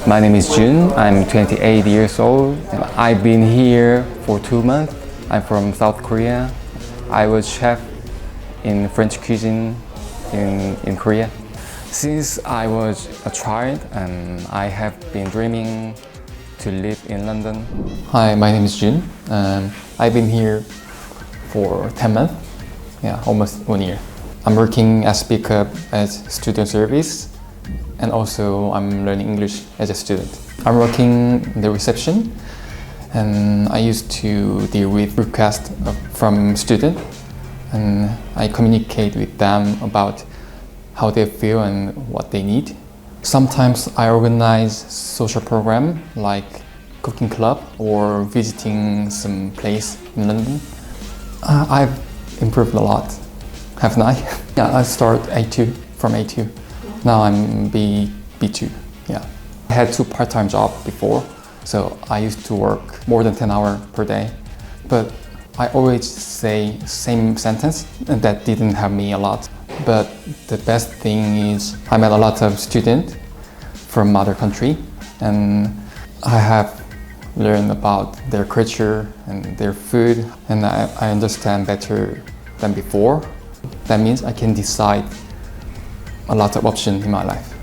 My name is Joon. I'm 28 years old. And I've been here for 2 months. I'm from South Korea. I was chef in French cuisine in Korea. Since I was a child, I have been dreaming to live in London. Hi, my name is Joon. I've been here for 10 months. Yeah, almost 1 year. I'm working as pickup as student service, and also I'm learning English as a student. I'm working in the reception, and I used to deal with requests from students, and I communicate with them about how they feel and what they need. Sometimes I organize social program like cooking club or visiting some place in London. I've improved a lot, haven't I? Yeah, I started A2 from A2. Now I'm B2. Yeah, I had 2 part-time jobs before, so I used to work more than 10 hours per day. But I always say same sentence, and that didn't help me a lot. But the best thing is I met a lot of students from other country, and I have learned about their culture and their food, and I understand better than before. That means I can decide a lot of options in my life.